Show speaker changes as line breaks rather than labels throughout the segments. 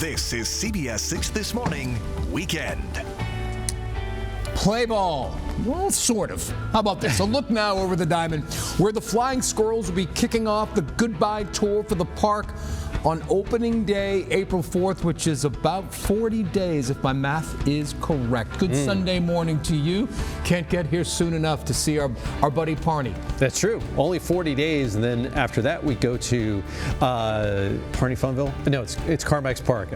This is CBS 6 This Morning Weekend.
Play ball. Well, sort of. How about this? A look now over the diamond where the Flying Squirrels will be kicking off the goodbye tour for the park on opening day, April 4th, which is about 40 days, if my math is correct. Good Sunday morning to you. Can't get here soon enough to see our buddy Parney.
That's true. Only 40 days, and then after that we go to Parney Funville. No, it's Carmack's Park.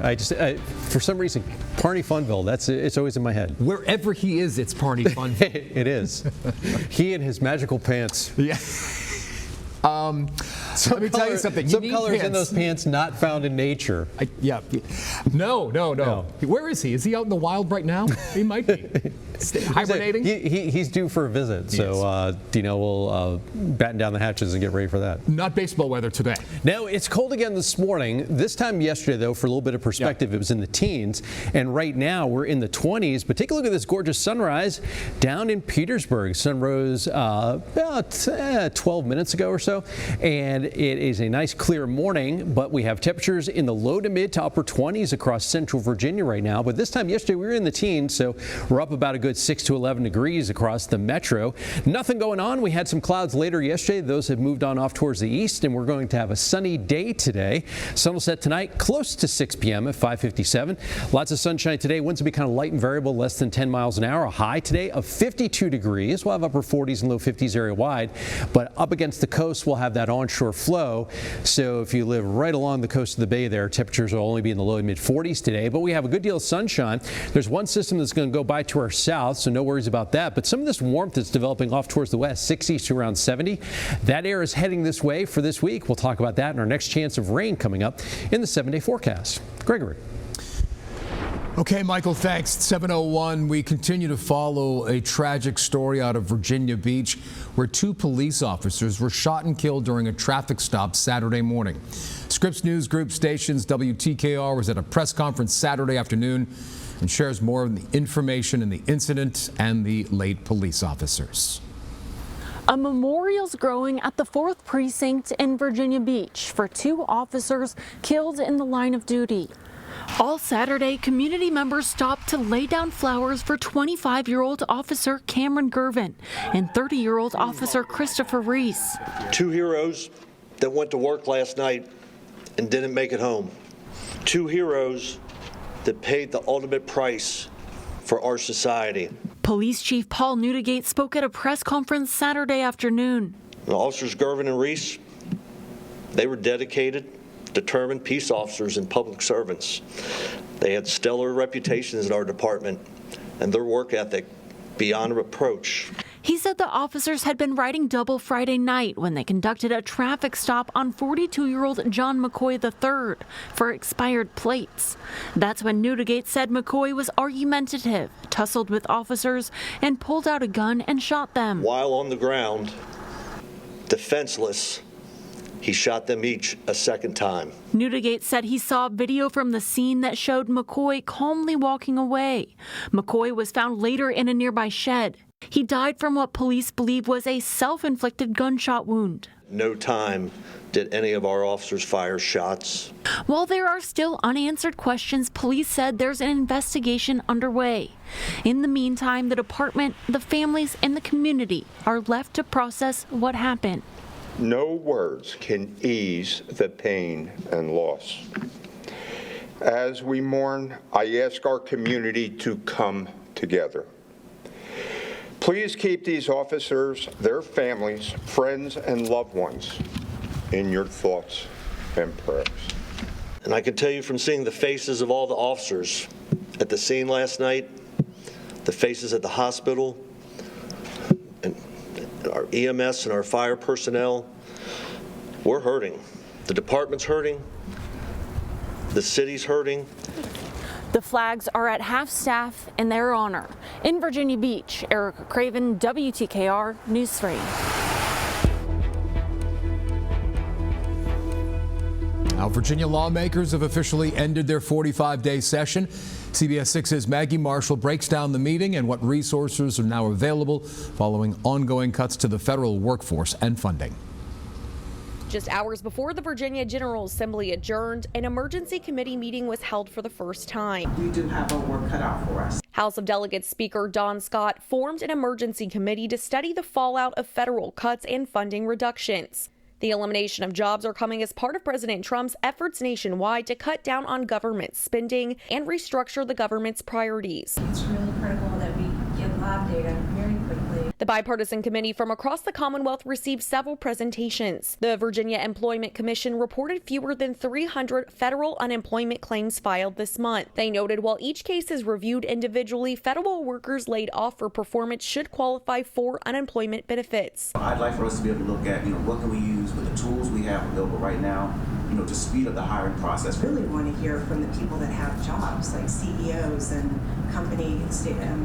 For some reason, Parney Funville. It's always in my head.
Wherever he is, it's Parney Funville.
It is. He and his magical pants.
Yeah. Let me tell you something.
Some colors in those pants not found in nature.
No. Where is he? Is he out in the wild right now? He might be. Hibernating?
He's due for a visit, so Dino will batten down the hatches and get ready for that.
Not baseball weather today.
No, it's cold again this morning. This time yesterday, though, for a little bit of perspective, It was in the teens, and right now we're in the 20s. But take a look at this gorgeous sunrise down in Petersburg. Sun rose about 12 minutes ago or so, and it is a nice clear morning, but we have temperatures in the low to mid to upper 20s across central Virginia right now. But this time yesterday, we were in the teens, so we're up about a good 6 to 11 degrees across the metro. Nothing going on. We had some clouds later yesterday. Those have moved on off towards the east, and we're going to have a sunny day today. Sun will set tonight close to 6 p.m. at 5:57. Lots of sunshine today. Winds will be kind of light and variable, less than 10 miles an hour. A high today of 52 degrees. We'll have upper 40s and low 50s area wide, but up against the coast, we'll have that onshore flow. So if you live right along the coast of the bay there, temperatures will only be in the low to mid 40s today, but we have a good deal of sunshine. There's one system that's going to go by to our south, so no worries about that. But some of this warmth that's developing off towards the west, 60s to around 70, that air is heading this way for this week. We'll talk about that in our next chance of rain coming up in the 7-day forecast. Gregory.
Okay, Michael, thanks. 7:01, we continue to follow a tragic story out of Virginia Beach where 2 police officers were shot and killed during a traffic stop Saturday morning. Scripps News Group stations WTKR was at a press conference Saturday afternoon and shares more of the information in the incident and the late police officers.
A memorial's growing at the 4th Precinct in Virginia Beach for 2 officers killed in the line of duty. All Saturday, community members stopped to lay down flowers for 25-year-old Officer Cameron Gervin and 30-year-old Officer Christopher Reese.
2 heroes that went to work last night and didn't make it home. 2 heroes that paid the ultimate price for our society.
Police Chief Paul Newdigate spoke at a press conference Saturday afternoon.
Officers Gervin and Reese, they were dedicated, determined peace officers and public servants. They had stellar reputations in our department, and their work ethic beyond reproach.
He said the officers had been riding double Friday night when they conducted a traffic stop on 42-year-old John McCoy III for expired plates. That's when Newdigate said McCoy was argumentative, tussled with officers, and pulled out a gun and shot them.
While on the ground, defenseless, he shot them each a second time.
Newdigate said he saw video from the scene that showed McCoy calmly walking away. McCoy was found later in a nearby shed. He died from what police believe was a self-inflicted gunshot wound.
No time did any of our officers fire shots.
While there are still unanswered questions, police said there's an investigation underway. In the meantime, the department, the families, and the community are left to process what happened.
No words can ease the pain and loss. As we mourn, I ask our community to come together. Please keep these officers, their families, friends, and loved ones in your thoughts and prayers.
And I can tell you from seeing the faces of all the officers at the scene last night, the faces at the hospital, and our EMS and our fire personnel, we're hurting. The department's hurting. The city's hurting.
The flags are at half-staff in their honor. In Virginia Beach, Erica Craven, WTKR News 3.
Now, Virginia lawmakers have officially ended their 45-day session. CBS 6's Maggie Marshall breaks down the meeting and what resources are now available following ongoing cuts to the federal workforce and funding.
Just hours before the Virginia General Assembly adjourned, an emergency committee meeting was held for the first time.
We do have our work cut out for us.
House of Delegates Speaker Don Scott formed an emergency committee to study the fallout of federal cuts and funding reductions. The elimination of jobs are coming as part of President Trump's efforts nationwide to cut down on government spending and restructure the government's priorities.
It's really critical that we get lab data very quickly.
The bipartisan committee from across the Commonwealth received several presentations. The Virginia Employment Commission reported fewer than 300 federal unemployment claims filed this month. They noted while each case is reviewed individually, federal workers laid off for performance should qualify for unemployment benefits.
I'd like for us to be able to look at, what can we use with the tools we have available right now, to speed up the hiring process.
I really want to hear from the people that have jobs, like CEOs and company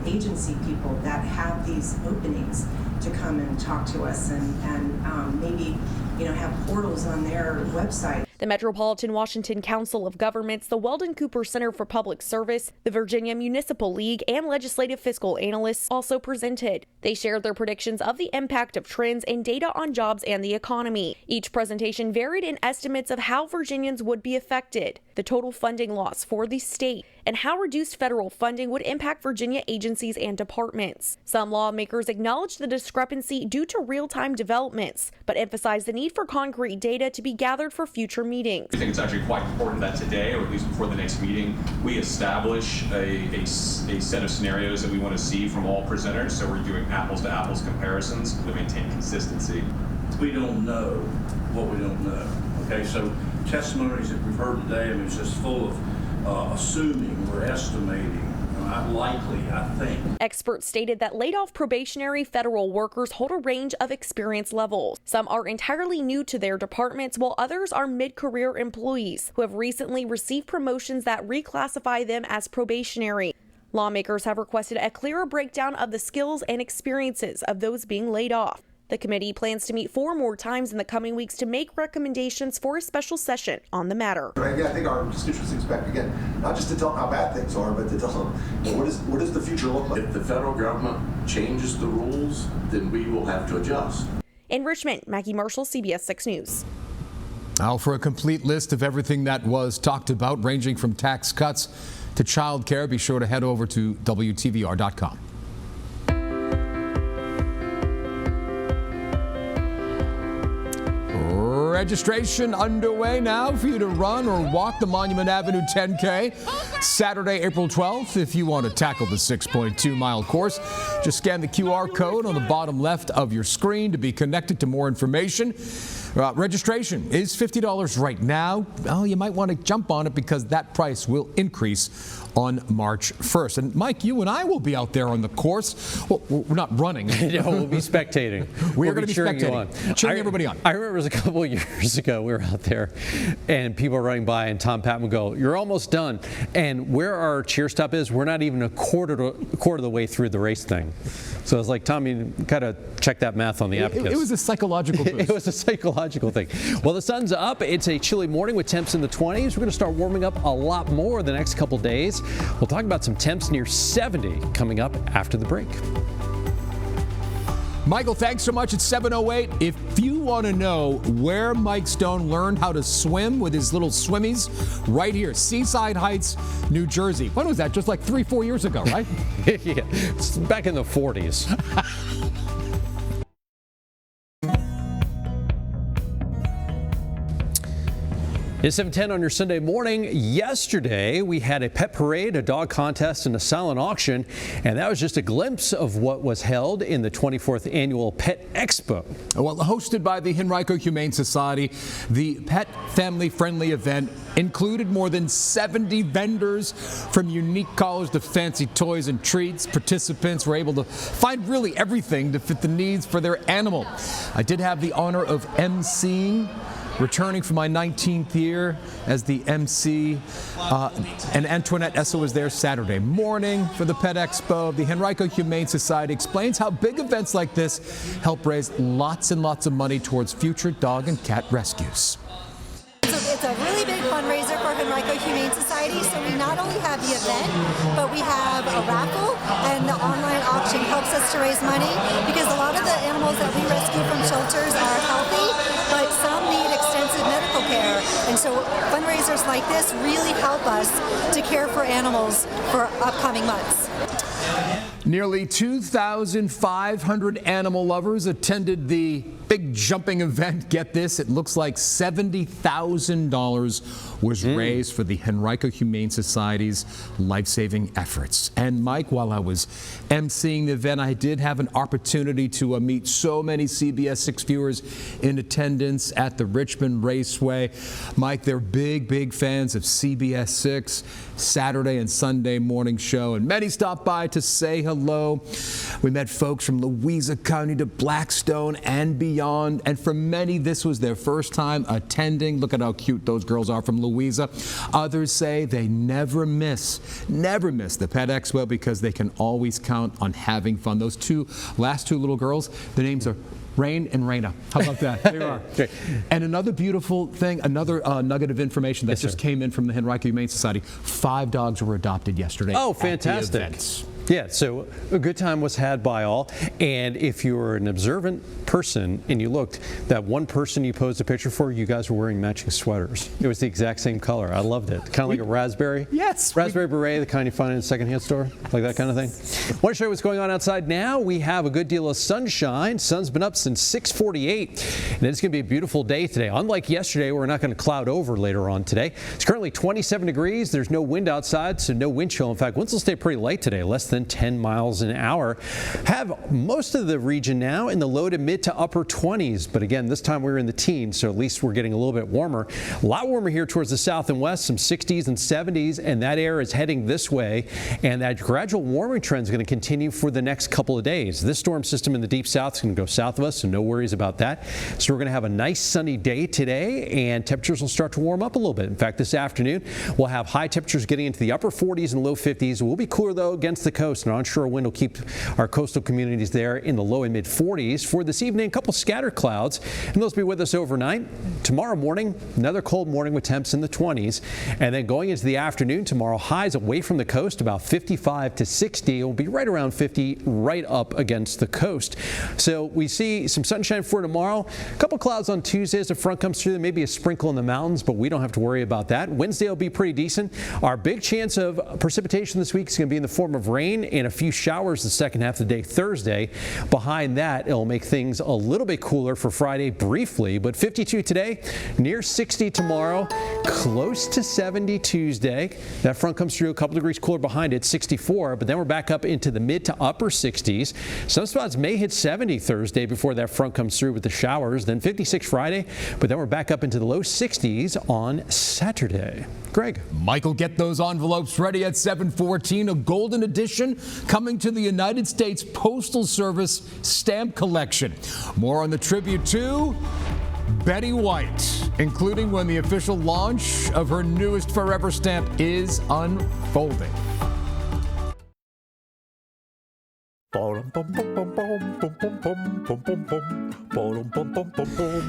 agency people that have these openings to come and talk to us and maybe, have portals on their website.
The Metropolitan Washington Council of Governments, the Weldon Cooper Center for Public Service, the Virginia Municipal League, and legislative fiscal analysts also presented. They shared their predictions of the impact of trends and data on jobs and the economy. Each presentation varied in estimates of how Virginians would be affected, the total funding loss for the state, and how reduced federal funding would impact Virginia agencies and departments. Some lawmakers acknowledged the discrepancy due to real-time developments, but emphasized the need for concrete data to be gathered for future meetings.
I think it's actually quite important that today, or at least before the next meeting, we establish a set of scenarios that we want to see from all presenters, so we're doing apples-to-apples comparisons to maintain consistency.
We don't know what we don't know. Okay, so testimonies that we've heard today, it's just full of assuming, we're estimating, likely, I think.
Experts stated that laid-off probationary federal workers hold a range of experience levels. Some are entirely new to their departments, while others are mid-career employees who have recently received promotions that reclassify them as probationary. Lawmakers have requested a clearer breakdown of the skills and experiences of those being laid off. The committee plans to meet 4 more times in the coming weeks to make recommendations for a special session on the matter.
Again, I think our constituents expect, again, not just to tell them how bad things are, but to tell them what does the future look like.
If the federal government changes the rules, then we will have to adjust.
In Richmond, Maggie Marshall, CBS 6 News.
Now, for a complete list of everything that was talked about, ranging from tax cuts to child care, be sure to head over to WTVR.com. Registration underway now for you to run or walk the Monument Avenue 10K Saturday, April 12th. If you want to tackle the 6.2-mile course, just scan the QR code on the bottom left of your screen to be connected to more information. Registration is $50 right now. Well, you might want to jump on it because that price will increase on March 1st. And Mike, you and I will be out there on the course. Well, we're not running.
No, we'll be spectating.
We're going to be spectating, cheering everybody on.
I remember it was a couple of years ago we were out there and people were running by and Tom Patton would go, "You're almost done." And where our cheer stop is, we're not even a quarter of the way through the race thing. So I was like, Tom, you got to check that math on the app.
It was a psychological boost.
It was a psychological thing. Well, the sun's up. It's a chilly morning with temps in the 20s. We're going to start warming up a lot more the next couple days. We'll talk about some temps near 70 coming up after the break.
Michael, thanks so much. It's 7:08. If you want to know where Mike Stone learned how to swim with his little swimmies, right here, Seaside Heights, New Jersey. When was that? Just like 3-4 years ago, right?
Yeah, it's back in the 40s. It's 7:10 on your Sunday morning. Yesterday, we had a pet parade, a dog contest, and a silent auction, and that was just a glimpse of what was held in the 24th Annual Pet Expo.
Well, hosted by the Henrico Humane Society, the pet family-friendly event included more than 70 vendors from unique collars to fancy toys and treats. Participants were able to find really everything to fit the needs for their animal. I did have the honor of emceeing, returning for my 19th year as the MC, and Antoinette Essa was there Saturday morning for the Pet Expo. The Henrico Humane Society explains how big events like this help raise lots and lots of money towards future dog and cat rescues.
It's a really big fundraiser for Henrico Humane Society, so we not only have the event, but we have a raffle, and the online auction helps us to raise money because a lot of the animals that we rescue from shelters are healthy, but some need And so fundraisers like this really help us to care for animals for upcoming months.
Nearly 2,500 animal lovers attended the big jumping event. Get this, it looks like $70,000 was raised for the Henrico Humane Society's life-saving efforts. And Mike, while I was emceeing the event, I did have an opportunity to meet so many CBS 6 viewers in attendance at the Richmond Raceway. Mike, they're big fans of CBS 6 Saturday and Sunday morning show, and many stopped by to say hello. We met folks from Louisa County to Blackstone and beyond, and for many this was their first time attending. Look at how cute those girls are from Louisa. Others say they never miss the Pet Expo because they can always count on having fun. Those last two little girls, their names are Rain and Raina. How about that? They are.
Great.
And another beautiful thing, another nugget of information that just came in from the Henrico Humane Society. 5 dogs were adopted yesterday.
Oh, fantastic. Yeah, so a good time was had by all. And if you were an observant person and you looked, that one person you posed a picture for, you guys were wearing matching sweaters. It was the exact same color. I loved it. Kind of like a raspberry.
Yes.
Raspberry beret, the kind you find in a secondhand store, like that kind of thing. I want to show you what's going on outside now. We have a good deal of sunshine. Sun's been up since 6:48, and it's going to be a beautiful day today. Unlike yesterday, we're not going to cloud over later on today. It's currently 27 degrees. There's no wind outside, so no wind chill. In fact, winds will stay pretty light today, less than 10 miles an hour. Have most of the region now in the low to mid to upper 20s, but again, this time we're in the teens, so at least we're getting a little bit warmer. A lot warmer here towards the south and west, some 60s and 70s, and that air is heading this way, and that gradual warming trend is going to continue for the next couple of days. This storm system in the deep south is going to go south of us, so no worries about that. So we're going to have a nice sunny day today, and temperatures will start to warm up a little bit. In fact, this afternoon we'll have high temperatures getting into the upper 40s and low 50s. We'll be cooler though against the coast, and onshore wind will keep our coastal communities there in the low and mid 40s. For this evening, a couple scattered clouds, and those will be with us overnight. Tomorrow morning, another cold morning with temps in the 20s, and then going into the afternoon tomorrow, highs away from the coast about 55 to 60. It will be right around 50 right up against the coast. So we see some sunshine for tomorrow. A couple clouds on Tuesday as the front comes through. Maybe a sprinkle in the mountains, but we don't have to worry about that. Wednesday will be pretty decent. Our big chance of precipitation this week is going to be in the form of rain and a few showers the second half of the day Thursday. Behind that, it'll make things a little bit cooler for Friday briefly, but 52 today, near 60 tomorrow, close to 70 Tuesday. That front comes through a couple degrees cooler behind it, 64, but then we're back up into the mid to upper 60s. Some spots may hit 70 Thursday before that front comes through with the showers, then 56 Friday, but then we're back up into the low 60s on Saturday. Greg.
Michael, get those envelopes ready at 7:14. A golden edition coming to the United States Postal Service stamp collection. More on the tribute to Betty White, including when the official launch of her newest Forever stamp is unfolding.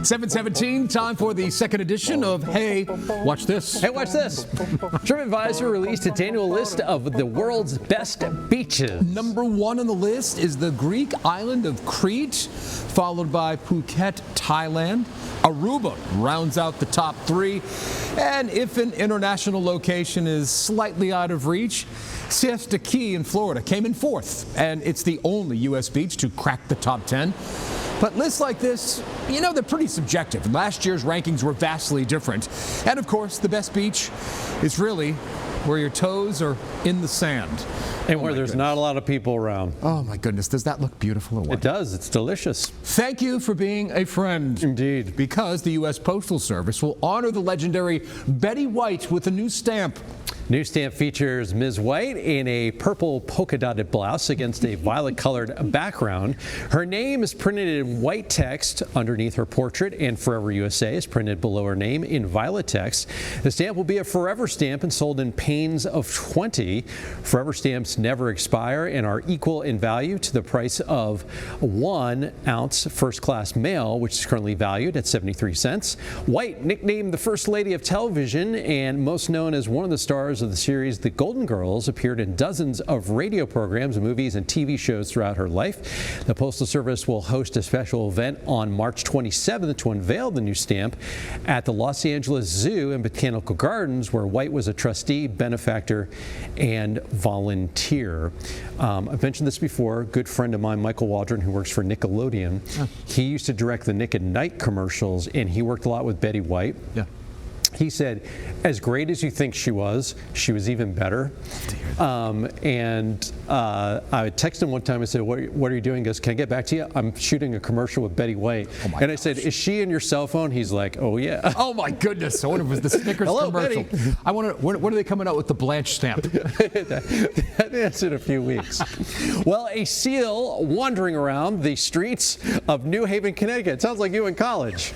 7:17, time for the second edition of Hey, Watch This.
Hey, watch this. TripAdvisor released its annual list of the world's best beaches.
Number 1 on the list is the Greek island of Crete, followed by Phuket, Thailand. Aruba rounds out the top 3. And if an international location is slightly out of reach, Siesta Key in Florida came in 4th, and it's the only U.S. beach to crack the top 10. But lists like this, you know, they're pretty subjective. Last year's rankings were vastly different. And of course, the best beach is really where your toes are in the sand.
And where there's not a lot of people around.
Oh my goodness, does that look beautiful or what?
It does, it's delicious.
Thank you for being a friend.
Indeed.
Because the U.S. Postal Service will honor the legendary Betty White with a new stamp.
New stamp features Ms. White in a purple polka-dotted blouse against a violet-colored background. Her name is printed in white text underneath her portrait, and Forever USA is printed below her name in violet text. The stamp will be a forever stamp and sold in panes of 20. Forever stamps never expire and are equal in value to the price of 1 ounce first-class mail, which is currently valued at 73 cents. White, nicknamed the First Lady of Television and most known as one of the stars stars of the series The Golden Girls appeared in dozens of radio programs, movies, and TV shows throughout her life. The Postal Service will host a special event on March 27th to unveil the new stamp at the Los Angeles Zoo and Botanical Gardens, where White was a trustee, benefactor, and volunteer. I've mentioned this before. A good friend of mine, Michael Waldron, who works for Nickelodeon, he used to direct the Nick at Night commercials, and he worked a lot with Betty White. Yeah. He said, as great as you think she was even better. I texted him one time. I said, what are you doing? He goes, can I get back to you? I'm shooting a commercial with Betty White. I said, is she in your cell phone? He's like, oh, yeah.
Oh, my goodness. I wonder if it was the Snickers commercial.
Betty.
I wonder, when are they coming out with the Blanche stamp?
That's in a few weeks. Well, a seal wandering around the streets of New Haven, Connecticut. Sounds like you in college.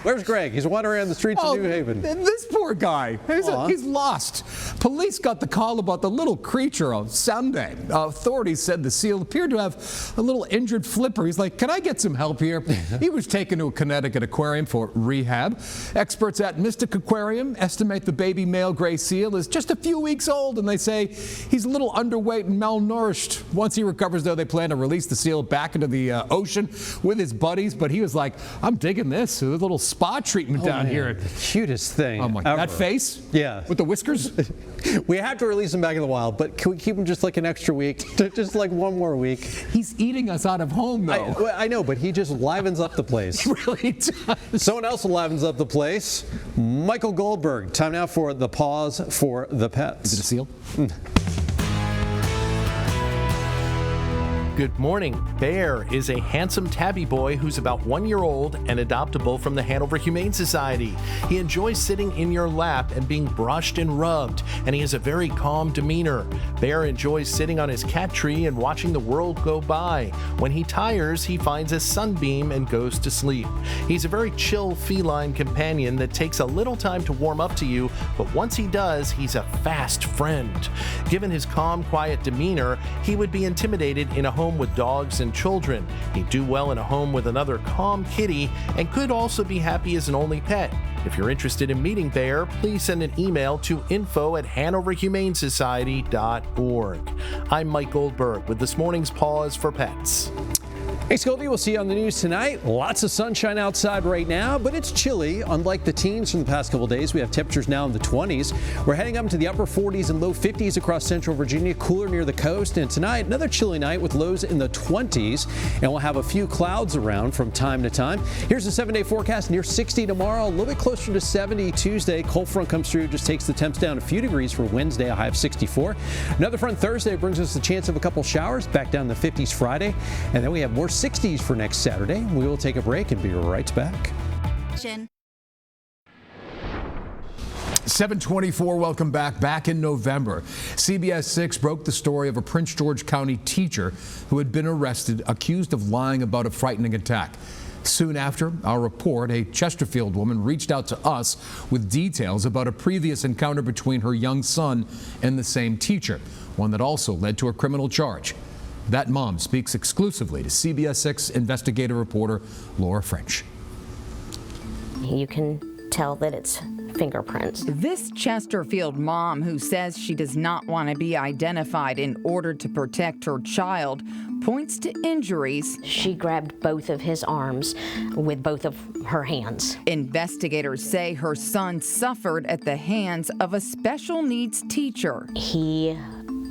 Where's Greg? He's wandering around the streets of New Haven.
This poor guy. He's lost. Police got the call about the little creature on Sunday. Authorities said the seal appeared to have a little injured flipper. He's like, can I get some help here? He was taken to a Connecticut aquarium for rehab. Experts at Mystic Aquarium estimate the baby male gray seal is just a few weeks old, and they say he's a little underweight and malnourished. Once he recovers, though, they plan to release the seal back into the ocean with his buddies. But he was like, I'm digging this. A little spa treatment down here.
The cutest thing.
Oh my!
Ever.
That face?
Yeah.
With the whiskers?
We have to release him back in the wild, but can we keep him just like an extra week? Just like one more week.
He's eating us out of home, though.
I know, but he just livens up the place.
He really does.
Someone else livens up the place. Michael Goldberg. Time now for the pause for the pets.
Is it a seal?
Good morning. Bear is a handsome tabby boy who's about 1 year old and adoptable from the Hanover Humane Society. He enjoys sitting in your lap and being brushed and rubbed, and he has a very calm demeanor. Bear enjoys sitting on his cat tree and watching the world go by. When he tires, he finds a sunbeam and goes to sleep. He's a very chill feline companion that takes a little time to warm up to you, but once he does, he's a fast friend. Given his calm, quiet demeanor, he would be intimidated in a home with dogs and children. He'd do well in a home with another calm kitty and could also be happy as an only pet. If you're interested in meeting Bear, please send an email to info@hanoverhumanesociety.org. I'm Mike Goldberg with this morning's Pause for Pets.
Hey, Scoldy, we'll see you on the news tonight. Lots of sunshine outside right now, but it's chilly. Unlike the teens from the past couple days, we have temperatures now in the 20s. We're heading up to the upper 40s and low 50s across central Virginia, cooler near the coast. And tonight, another chilly night with lows in the 20s. And we'll have a few clouds around from time to time. Here's the 7-day forecast. Near 60 tomorrow, a little bit closer to 70 Tuesday. Cold front comes through, just takes the temps down a few degrees for Wednesday, a high of 64. Another front Thursday brings us the chance of a couple showers, back down to the 50s Friday. And then we have more 60s for next Saturday. We will take a break and be right back.
7:24, welcome back. Back in November, CBS 6 broke the story of a Prince George County teacher who had been arrested, accused of lying about a frightening attack. Soon after our report, a Chesterfield woman reached out to us with details about a previous encounter between her young son and the same teacher, one that also led to a criminal charge. That mom speaks exclusively to CBS 6 investigative reporter Laura French.
You can tell that it's fingerprints.
This Chesterfield mom, who says she does not want to be identified in order to protect her child, points to injuries.
She grabbed both of his arms with both of her hands.
Investigators say her son suffered at the hands of a special needs teacher.
He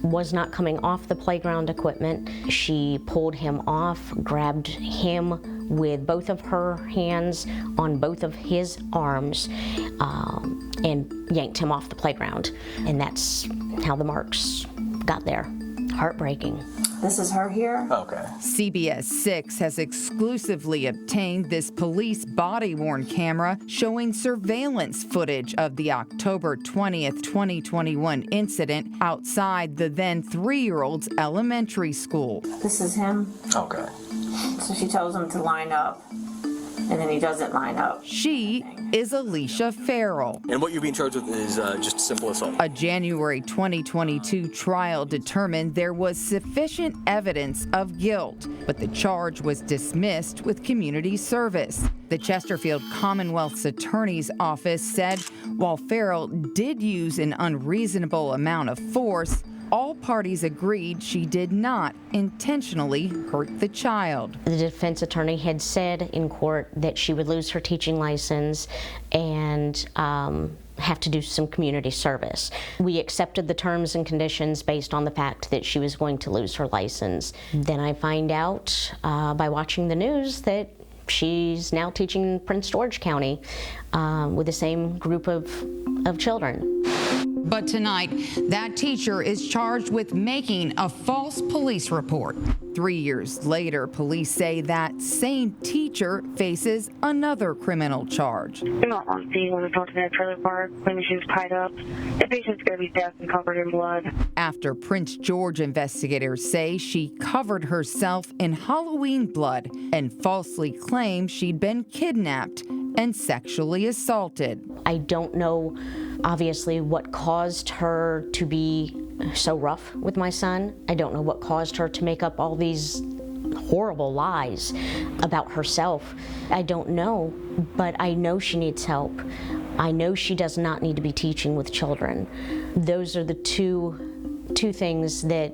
was not coming off the playground equipment. She pulled him off, grabbed him with both of her hands on both of his arms, and yanked him off the playground. And that's how the marks got there. Heartbreaking.
This is her here?
Okay.
CBS 6 has exclusively obtained this police body-worn camera showing surveillance footage of the October 20th, 2021 incident outside the then 3-year-old's elementary school.
This is him.
Okay.
So she tells him to line up.
and then he doesn't line up.
She is Alicia Farrell.
And what you're being charged with is just simple assault.
A January 2022 trial determined there was sufficient evidence of guilt, but the charge was dismissed with community service. The Chesterfield Commonwealth's Attorney's Office said while Farrell did use an unreasonable amount of force, all parties agreed she did not intentionally hurt the child.
The defense attorney had said in court that she would lose her teaching license and have to do some community service. We accepted the terms and conditions based on the fact that she was going to lose her license. Then I find out by watching the news that she's now teaching in Prince George County with the same group of children.
But tonight, that teacher is charged with making a false police report. 3 years later, police say that same teacher faces another criminal charge.
I'm not on scene when we talked to that trailer park, claiming she was tied up. The patient's going to be deaf and covered in blood.
After Prince George investigators say she covered herself in Halloween blood and falsely claimed she'd been kidnapped and sexually assaulted.
I don't know, obviously, what caused her to be so rough with my son. I don't know what caused her to make up all these horrible lies about herself. I don't know, but I know she needs help. I know she does not need to be teaching with children. Those are the two things that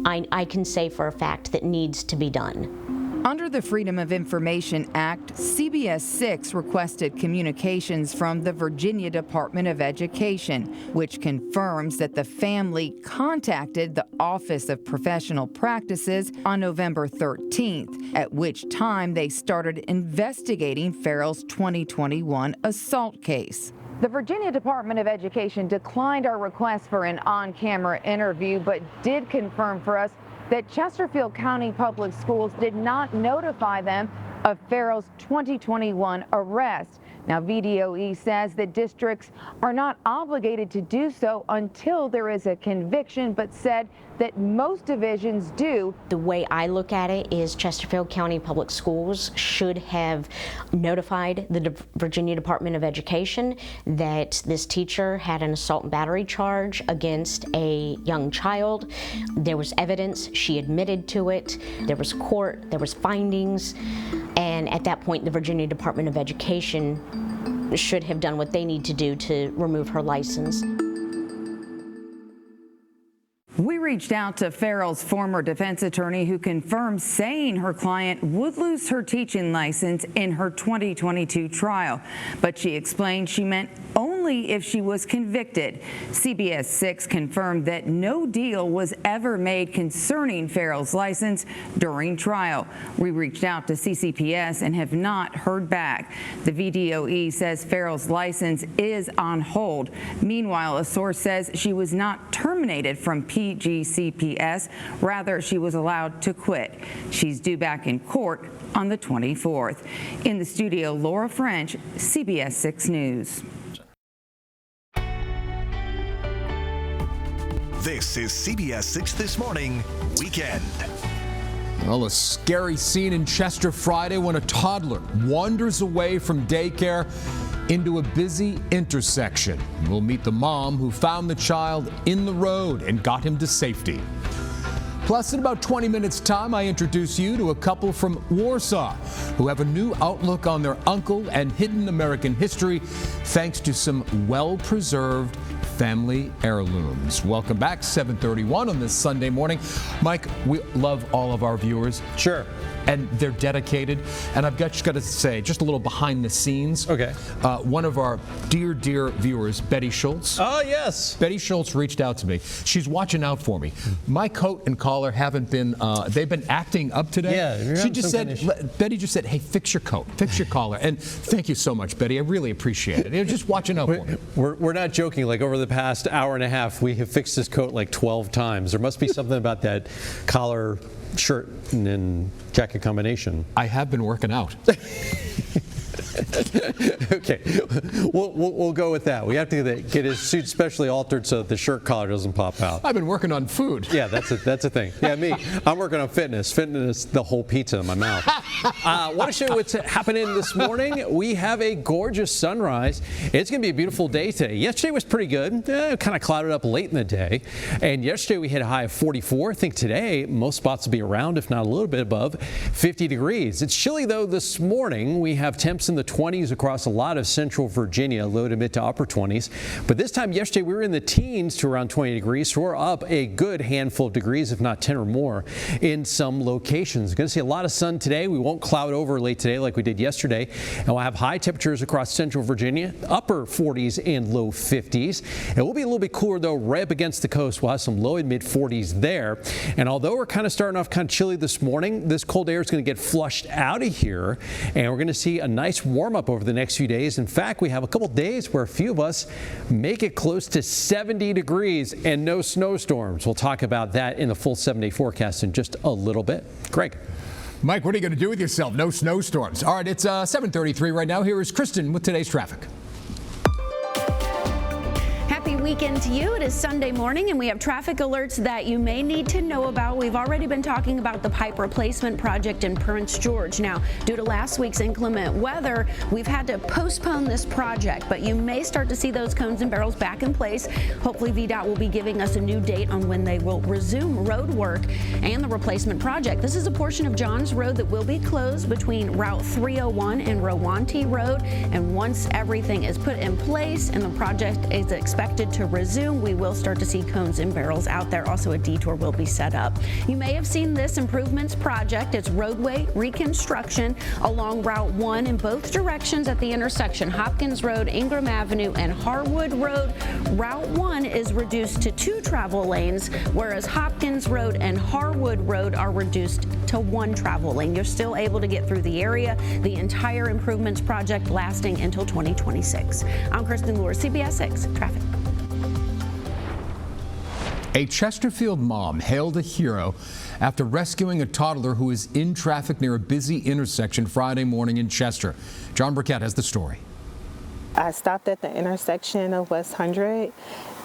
I can say for a fact that needs to be done.
Under the Freedom of Information Act, CBS 6 requested communications from the Virginia Department of Education, which confirms that the family contacted the Office of Professional Practices on November 13th, at which time they started investigating Farrell's 2021 assault case. The Virginia Department of Education declined our request for an on-camera interview, but did confirm for us that Chesterfield County Public Schools did not notify them of Farrell's 2021 arrest. Now, VDOE says that districts are not obligated to do so until there is a conviction, but said that most divisions do.
The way I look at it is Chesterfield County Public Schools should have notified the Virginia Department of Education that this teacher had an assault and battery charge against a young child. There was evidence, she admitted to it, there was court, there was findings, and at that point the Virginia Department of Education should have done what they need to do to remove her license.
We reached out to Farrell's former defense attorney, who confirmed saying her client would lose her teaching license in her 2022 trial, but she explained she meant only if she was convicted. CBS 6 confirmed that no deal was ever made concerning Farrell's license during trial. We reached out to CCPS and have not heard back. The VDOE says Farrell's license is on hold. Meanwhile, a source says she was not terminated from PGCPS. Rather, she was allowed to quit. She's due back in court on the 24th. In the studio, Laura French, CBS 6 News.
This is CBS 6 This Morning Weekend.
Well, a scary scene in Chester Friday when a toddler wanders away from daycare into a busy intersection. We'll meet the mom who found the child in the road and got him to safety. Plus, in about 20 minutes' time, I introduce you to a couple from Warsaw who have a new outlook on their uncle and hidden American history thanks to some well-preserved family heirlooms. Welcome back, 7:31 on this Sunday morning. Mike, we love all of our viewers.
Sure.
And they're dedicated. And I've just got to say, just a little behind the scenes.
Okay.
One of our dear viewers, Betty Schultz.
Oh, yes.
Betty Schultz reached out to me. She's watching out for me. My coat and collar haven't been, they've been acting up today.
Yeah,
she just said, Betty just said, hey, fix your coat, fix your collar. And thank you so much, Betty. I really appreciate it. You're just watching out for me.
We're not joking. Like, over the past hour and a half, we have fixed this coat like 12 times. There must be something about that collar, shirt, and jacket combination.
I have been working out.
Okay. We'll go with that. We have to get his suit specially altered so that the shirt collar doesn't pop out.
I've been working on food.
Yeah, that's a thing. Yeah, me. I'm working on fitness. Fitness, the whole pizza in my mouth. Want to show you what's happening this morning. We have a gorgeous sunrise. It's going to be a beautiful day today. Yesterday was pretty good. Kind of clouded up late in the day. And yesterday we hit a high of 44. I think today most spots will be around, if not a little bit above, 50 degrees. It's chilly though this morning. We have temps in the 20s across a lot of central Virginia, low to mid to upper 20s. But this time yesterday we were in the teens to around 20 degrees. So we're up a good handful of degrees, if not 10 or more, in some locations. Going to see a lot of sun today. We won't cloud over late today like we did yesterday. And we'll have high temperatures across central Virginia, upper 40s and low 50s. It will be a little bit cooler though right up against the coast. We'll have some low and mid 40s there. And although we're kind of starting off kind of chilly this morning, this cold air is going to get flushed out of here. And we're going to see a nice warm up over the next few days. In fact, we have a couple days where a few of us make it close to 70 degrees and no snowstorms. We'll talk about that in the full 7-day forecast in just a little bit. Greg.
Mike, what are you going to do with yourself? No snowstorms. All right, it's 7:33 right now. Here is Kristen with today's traffic.
Happy weekend to you. It is Sunday morning and we have traffic alerts that you may need to know about. We've already been talking about the pipe replacement project in Prince George. Now, due to last week's inclement weather, we've had to postpone this project, but you may start to see those cones and barrels back in place. Hopefully VDOT will be giving us a new date on when they will resume road work and the replacement project. This is a portion of Johns Road that will be closed between Route 301 and Rowante Road. And once everything is put in place and the project is expected to resume, we will start to see cones and barrels out there. Also, a detour will be set up. You may have seen this improvements project. It's roadway reconstruction along Route 1 in both directions at the intersection Hopkins Road, Ingram Avenue, and Harwood Road. Route 1 is reduced to 2 travel lanes, whereas Hopkins Road and Harwood Road are reduced to 1 travel lane. You're still able to get through the area. The entire improvements project lasting until 2026. I'm Kristen Lewis, CBS 6 Traffic.
A Chesterfield mom hailed a hero after rescuing a toddler who is in traffic near a busy intersection Friday morning in Chester. John Burkett has the story.
I stopped at the intersection of West 100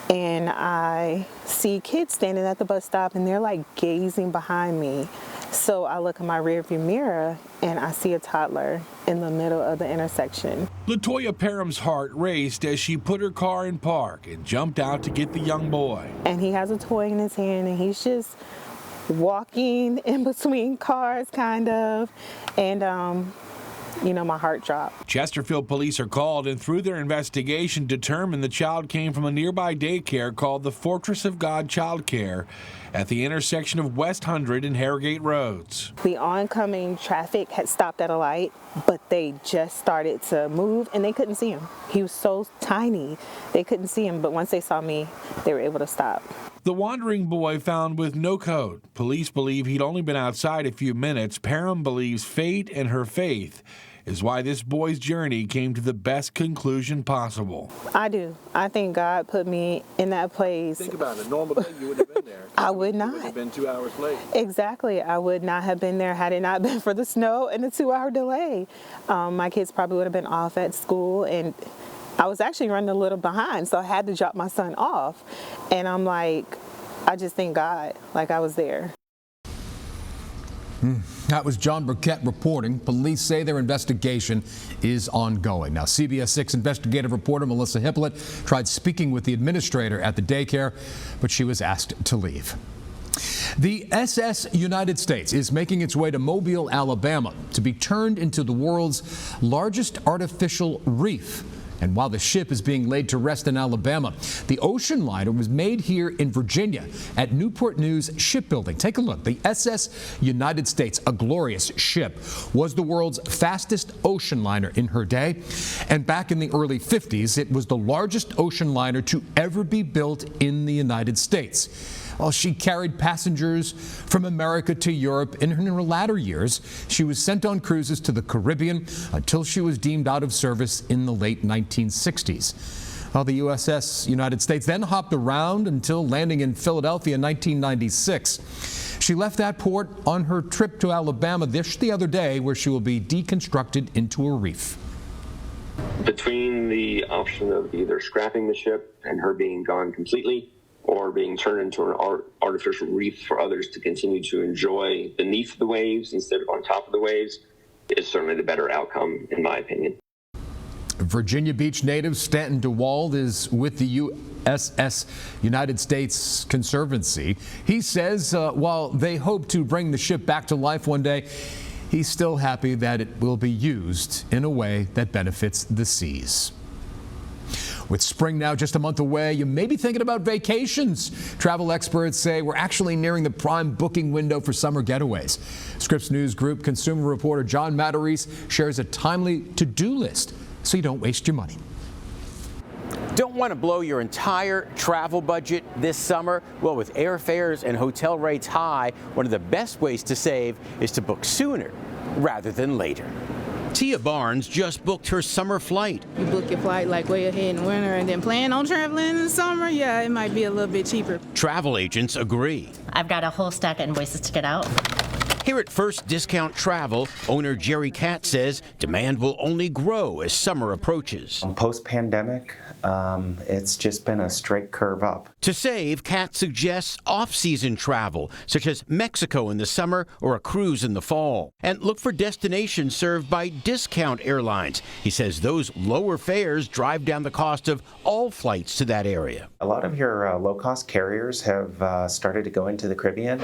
and I see kids standing at the bus stop and they're like gazing behind me. So I look in my rearview mirror and I see a toddler in the middle of the intersection.
Latoya Parham's heart raced as she put her car in park and jumped out to get the young boy.
And he has a toy in his hand and he's just walking in between cars kind of, and my heart dropped.
Chesterfield police are called and through their investigation determined the child came from a nearby daycare called the Fortress of God Child Care at the intersection of West 100 and Harrogate Roads.
The oncoming traffic had stopped at a light, but they just started to move and they couldn't see him. He was so tiny, they couldn't see him, but once they saw me, they were able to stop.
The wandering boy found with no code. Police believe he'd only been outside a few minutes. Parham believes fate and her faith is why this boy's journey came to the best conclusion possible.
I do. I think God put me in that place.
Think about it. A normal day, you wouldn't have been there.
I would not.
You would have been 2 hours late.
Exactly. I would not have been there had it not been for the snow and the 2-hour delay. My kids probably would have been off at school, and I was actually running a little behind, so I had to drop my son off. And I'm like, I just thank God, like I was there.
That was John Burkett reporting. Police say their investigation is ongoing. Now, CBS 6 investigative reporter Melissa Hippolyte tried speaking with the administrator at the daycare, but she was asked to leave. The SS United States is making its way to Mobile, Alabama, to be turned into the world's largest artificial reef. And while the ship is being laid to rest in Alabama, the ocean liner was made here in Virginia at Newport News Shipbuilding. Take a look. The SS United States, a glorious ship, was the world's fastest ocean liner in her day. And back in the early 50s, it was the largest ocean liner to ever be built in the United States. While she carried passengers from America to Europe, in her latter years, she was sent on cruises to the Caribbean until she was deemed out of service in the late 1960s. Well, the USS United States then hopped around until landing in Philadelphia in 1996. She left that port on her trip to Alabama the other day, where she will be deconstructed into a reef.
Between the option of either scrapping the ship and her being gone completely, or being turned into an artificial reef for others to continue to enjoy beneath the waves instead of on top of the waves, is certainly the better outcome, in my opinion.
Virginia Beach native Stanton DeWald is with the USS United States Conservancy. He says while they hope to bring the ship back to life one day, he's still happy that it will be used in a way that benefits the seas. With spring now just a month away, you may be thinking about vacations. Travel experts say we're actually nearing the prime booking window for summer getaways. Scripps News Group consumer reporter John Matarese shares a timely to-do list so you don't waste your money.
Don't want to blow your entire travel budget this summer? Well, with airfares and hotel rates high, one of the best ways to save is to book sooner rather than later. Tia Barnes just booked her summer flight.
You book your flight like way ahead in winter and then plan on traveling in the summer, yeah, it might be a little bit cheaper.
Travel agents agree.
I've got a whole stack of invoices to get out.
Here at First Discount Travel, owner Jerry Katz says demand will only grow as summer approaches.
Post-pandemic, it's just been a straight curve up.
To save, Katz suggests off-season travel, such as Mexico in the summer or a cruise in the fall. And look for destinations served by discount airlines. He says those lower fares drive down the cost of all flights to that area.
A lot of your low-cost carriers have started to go into the Caribbean.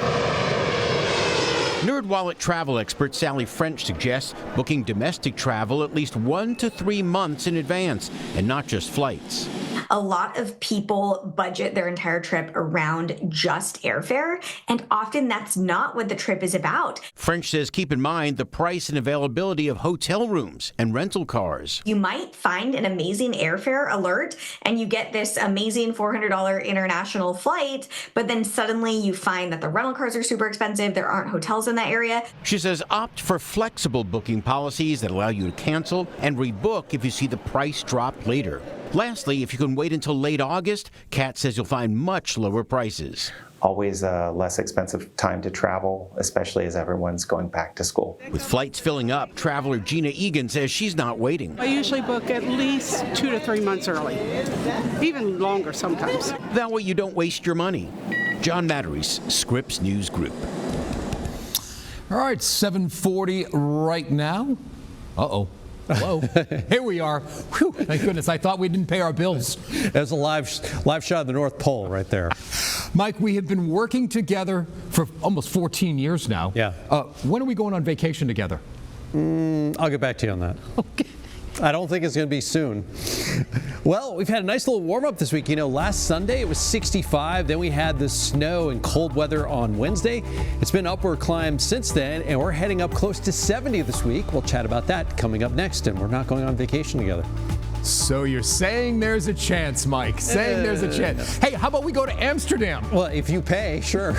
NerdWallet travel expert Sally French suggests booking domestic travel at least 1 to 3 months in advance, and not just flights.
A lot of people budget their entire trip around just airfare, and often that's not what the trip is about.
French says keep in mind the price and availability of hotel rooms and rental cars.
You might find an amazing airfare alert and you get this amazing $400 international flight, but then suddenly you find that the rental cars are super expensive, there aren't hotels in that area.
She says opt for flexible booking policies that allow you to cancel and rebook if you see the price drop later. Lastly, if you can wait until late August, Kat says you'll find much lower prices.
Always a less expensive time to travel, especially as everyone's going back to school.
With flights filling up, traveler Gina Egan says she's not waiting.
I usually book at least 2 to 3 months early, even longer sometimes.
That way you don't waste your money. John Matarese, Scripps News Group.
All right, 7:40 right now. Uh-oh. Hello. Here we are. Whew, thank goodness. I thought we didn't pay our bills.
There's a live shot of the North Pole right there.
Mike, we have been working together for almost 14 years now.
Yeah.
When are we going on vacation together?
I'll get back to you on that.
Okay.
I don't think it's going to be soon. Well, we've had a nice little warm-up this week. You know, last Sunday it was 65. Then we had the snow and cold weather on Wednesday. It's been upward climb since then, and we're heading up close to 70 this week. We'll chat about that coming up next, and we're not going on vacation together.
So you're saying there's a chance, Mike. Saying there's a chance. Hey, how about we go to Amsterdam?
Well, if you pay, sure.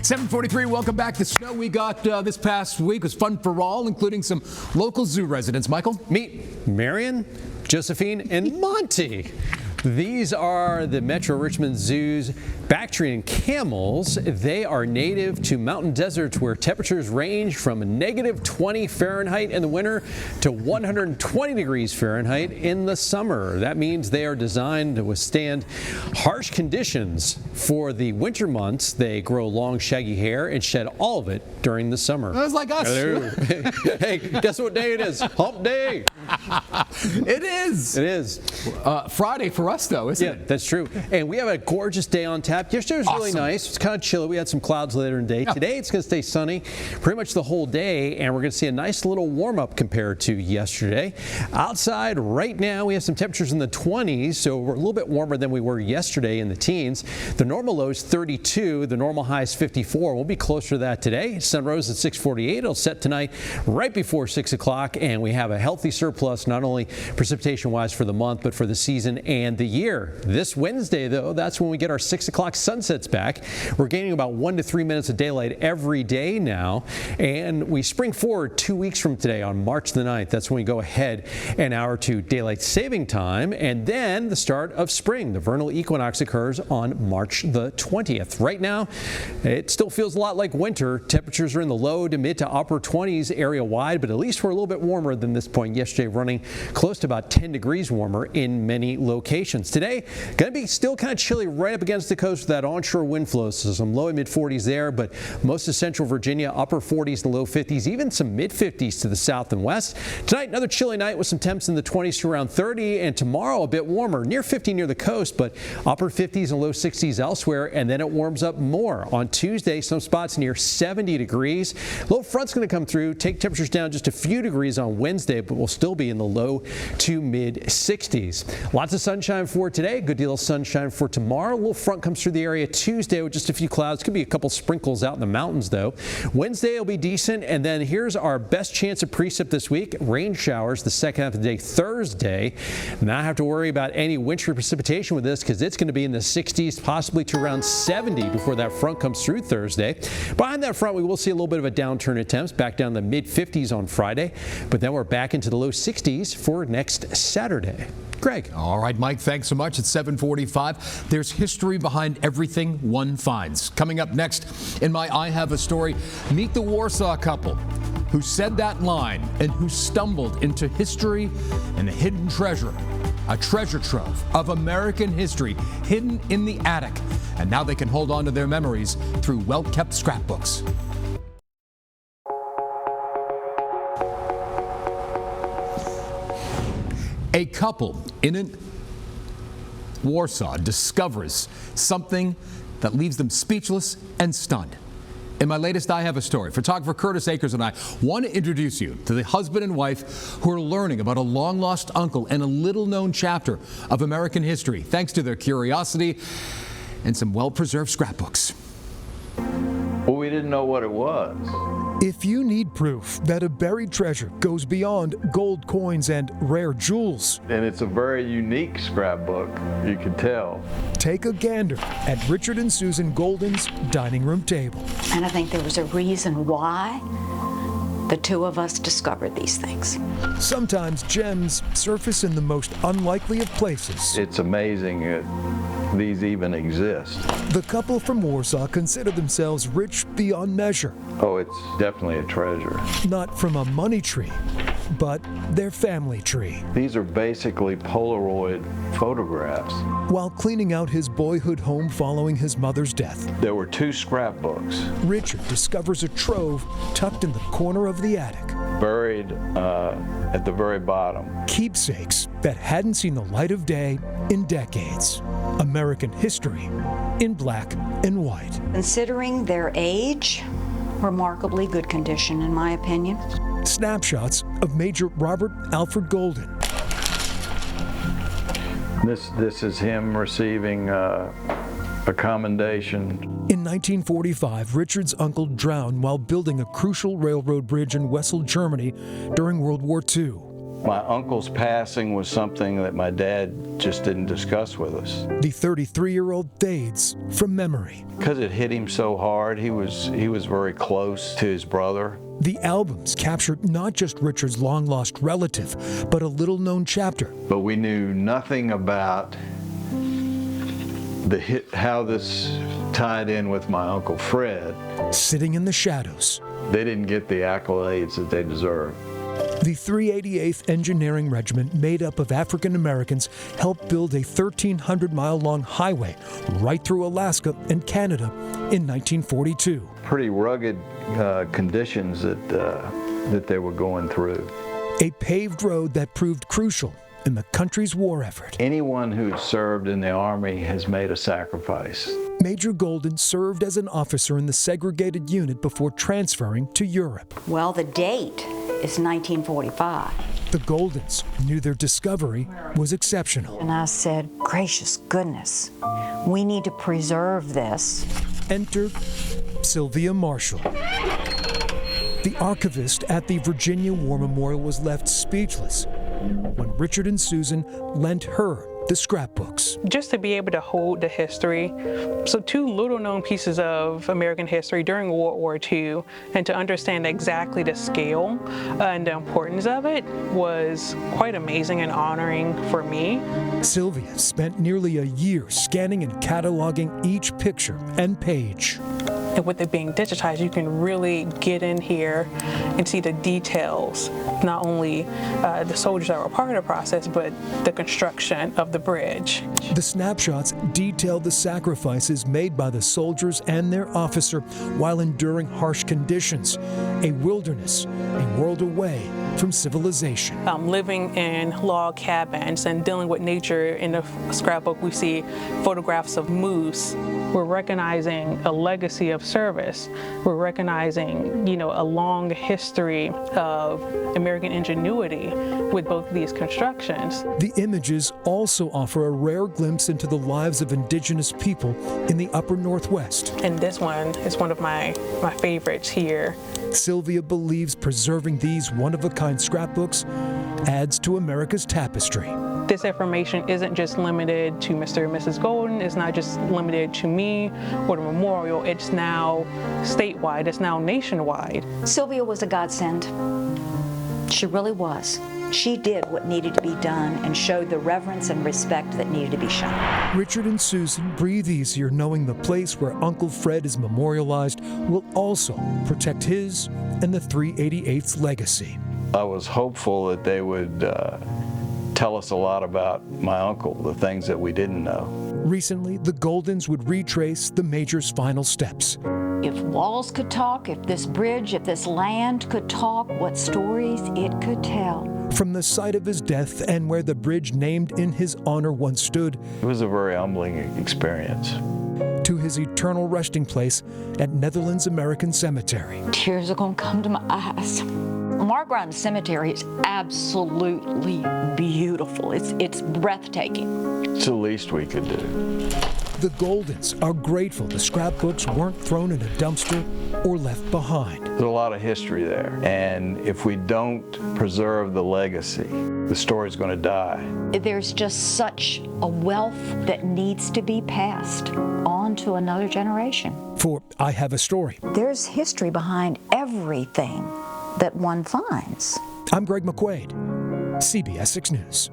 7:43, welcome back. The snow we got this past week was fun for all, including some local zoo residents. Michael?
Meet Marion, Josephine, and Monty. These are the Metro Richmond Zoo's Bactrian camels. They are native to mountain deserts where temperatures range from -20 Fahrenheit in the winter to 120 degrees Fahrenheit in the summer. That means they are designed to withstand harsh conditions. For the winter months, they grow long, shaggy hair and shed all of it during the summer.
That's like us.
Hey, guess what day it is? Hump day.
It is.
It is.
Friday for us, though, isn't it?
Yeah, that's true. And we have a gorgeous day on tap. Yesterday was really nice. It's kind of chilly. We had some clouds later in the day. Yeah. Today it's going to stay sunny pretty much the whole day, and we're going to see a nice little warm-up compared to yesterday. Outside right now we have some temperatures in the 20s, so we're a little bit warmer than we were yesterday in the teens. The normal low is 32. The normal high is 54. We'll be closer to that today. Sun rose at 6:48. It'll set tonight right before 6 o'clock, and we have a healthy surplus not only only precipitation-wise for the month, but for the season and the year. This Wednesday, though, that's when we get our 6 o'clock sunsets back. We're gaining about 1 to 3 minutes of daylight every day now, and we spring forward 2 weeks from today on March the 9th. That's when we go ahead an hour to daylight saving time, and then the start of spring. The vernal equinox occurs on March the 20th. Right now, it still feels a lot like winter. Temperatures are in the low to mid to upper 20s area-wide, but at least we're a little bit warmer than this point yesterday, running close to about 10 degrees warmer in many locations. Today, going to be still kind of chilly right up against the coast with that onshore wind flow, so some low and mid 40s there, but most of central Virginia, upper 40s to low 50s, even some mid 50s to the south and west. Tonight, another chilly night with some temps in the 20s to around 30, and tomorrow a bit warmer, near 50 near the coast, but upper 50s and low 60s elsewhere, and then it warms up more. On Tuesday, some spots near 70 degrees. Low front's going to come through, take temperatures down just a few degrees on Wednesday, but we'll still be in the low to mid 60s. Lots of sunshine for today, good deal of sunshine for tomorrow. A little front comes through the area Tuesday with just a few clouds. Could be a couple sprinkles out in the mountains, though. Wednesday will be decent, and then here's our best chance of precip this week. Rain showers the second half of the day Thursday. Not have to worry about any wintry precipitation with this because it's going to be in the 60s, possibly to around 70 before that front comes through Thursday. Behind that front, we will see a little bit of a downturn at temps, back down to the mid 50s on Friday, but then we're back into the low 60s for next Saturday. Greg.
All right, Mike, thanks so much. It's 7:45. There's history behind everything one finds. Coming up next in my I Have a Story, meet the Warsaw couple who said that line and who stumbled into history and a hidden treasure. A treasure trove of American history hidden in the attic. And now they can hold on to their memories through well-kept scrapbooks. A couple in Warsaw discovers something that leaves them speechless and stunned. In my latest I Have a Story, photographer Curtis Akers and I want to introduce you to the husband and wife who are learning about a long-lost uncle and a little-known chapter of American history, thanks to their curiosity and some well-preserved scrapbooks.
Well, we didn't know what it was.
If you need proof that a buried treasure goes beyond gold coins and rare jewels,
and it's a very unique scrapbook, you can tell.
Take a gander at Richard and Susan Golden's dining room table.
And I think there was a reason why the two of us discovered these things.
Sometimes gems surface in the most unlikely of places.
It's amazing that these even exist.
The couple from Warsaw consider themselves rich beyond measure.
Oh, it's definitely a treasure.
Not from a money tree, but their family tree.
These are basically Polaroid photographs.
While cleaning out his boyhood home following his mother's death,
there were 2 scrapbooks.
Richard discovers a trove tucked in the corner of the attic.
Buried at the very bottom.
Keepsakes that hadn't seen the light of day in decades. American history in black and white.
Considering their age, remarkably good condition, in my opinion.
Snapshots of Major Robert Alfred Golden.
This is him receiving a commendation.
In 1945, Richard's uncle drowned while building a crucial railroad bridge in Wesel, Germany during World War II.
My uncle's passing was something that my dad just didn't discuss with us.
The 33-year-old fades from memory.
Because it hit him so hard, he was very close to his brother.
The albums captured not just Richard's long-lost relative, but a little-known chapter.
But we knew nothing about how this tied in with my Uncle Fred.
Sitting in the shadows.
They didn't get the accolades that they deserved.
The 388th Engineering Regiment, made up of African Americans, helped build a 1,300-mile-long highway right through Alaska and Canada in 1942.
Pretty rugged conditions that they were going through.
A paved road that proved crucial in the country's war effort.
Anyone who served in the Army has made a sacrifice.
Major Golden served as an officer in the segregated unit before transferring to Europe.
Well, the date is 1945.
The Goldens knew their discovery was exceptional.
And I said, gracious goodness, we need to preserve this.
Enter Sylvia Marshall. The archivist at the Virginia War Memorial was left speechless when Richard and Susan lent her the scrapbooks.
Just to be able to hold the history, so 2 little-known pieces of American history during World War II, and to understand exactly the scale and the importance of it was quite amazing and honoring for me.
Sylvia spent nearly a year scanning and cataloging each picture and page.
And with it being digitized, you can really get in here and see the details, not only the soldiers that were part of the process, but the construction of the bridge.
The snapshots detail the sacrifices made by the soldiers and their officer while enduring harsh conditions, a wilderness, a world away from civilization.
Living in log cabins and dealing with nature. In the scrapbook, we see photographs of moose. We're recognizing a legacy of service. We're recognizing, a long history of American ingenuity with both of these constructions.
The images also offer a rare glimpse into the lives of indigenous people in the upper Northwest.
And this one is one of my favorites here.
Sylvia believes preserving these one-of-a-kind scrapbooks adds to America's tapestry.
This information isn't just limited to Mr. and Mrs. Golden. It's not just limited to me or the memorial. It's now statewide. It's now nationwide.
Sylvia was a godsend. She really was. She did what needed to be done and showed the reverence and respect that needed to be shown.
Richard and Susan breathe easier knowing the place where Uncle Fred is memorialized will also protect his and the 388th's legacy.
I was hopeful that they would tell us a lot about my uncle, the things that we didn't know.
Recently, the Goldens would retrace the Major's final steps.
If walls could talk, if this bridge, if this land could talk, what stories it could tell.
From the site of his death and where the bridge named in his honor once stood,
it was a very humbling experience.
To his eternal resting place at Netherlands American Cemetery.
Tears are going to come to my eyes. Margrime Cemetery is absolutely beautiful. It's breathtaking.
It's the least we could do.
The Goldens are grateful the scrapbooks weren't thrown in a dumpster or left behind.
There's a lot of history there, and if we don't preserve the legacy, the story's going to die.
There's just such a wealth that needs to be passed on to another generation.
For I Have a Story.
There's history behind everything that one finds.
I'm Greg McQuaid, CBS 6 News.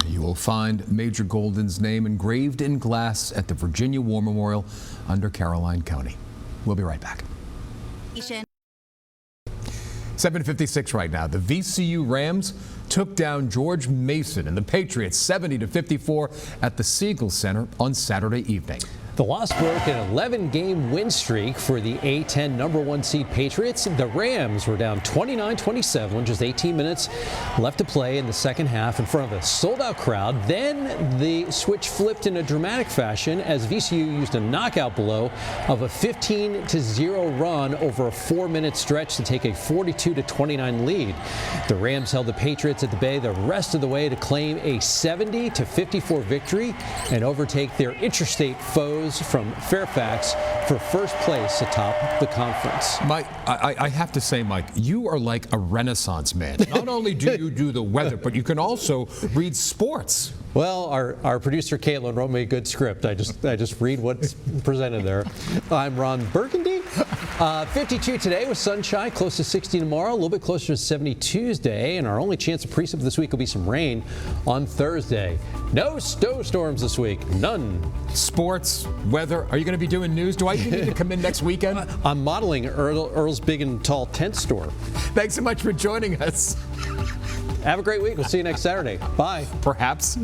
You will find Major Golden's name engraved in glass at the Virginia War Memorial under Caroline County. We'll be right back. 7:56 right now. The VCU Rams took down George Mason and the Patriots 70-54 at the Siegel Center on Saturday evening.
The loss broke an 11-game win streak for the A10 #1 seed Patriots. The Rams were down 29-27 with just 18 minutes left to play in the second half in front of a sold-out crowd. Then the switch flipped in a dramatic fashion as VCU used a knockout blow of a 15-0 run over a 4-minute stretch to take a 42-29 lead. The Rams held the Patriots at the bay the rest of the way to claim a 70-54 victory and overtake their interstate foes from Fairfax for first place atop the conference.
Mike, I have to say, Mike, you are like a Renaissance man. Not only do you do the weather, but you can also read sports.
Well, our producer Caitlin wrote me a good script. I just read what's presented there. I'm Ron Burgundy. 52 today with sunshine, close to 60 tomorrow, a little bit closer to 70 Tuesday, and our only chance of precip this week will be some rain on Thursday. No snowstorms this week, none.
Sports, weather. Are you going to be doing news? Do I even need to come in next weekend?
I'm modeling Earl's Big and Tall Tent Store.
Thanks so much for joining us.
Have a great week. We'll see you next Saturday. Bye.
Perhaps.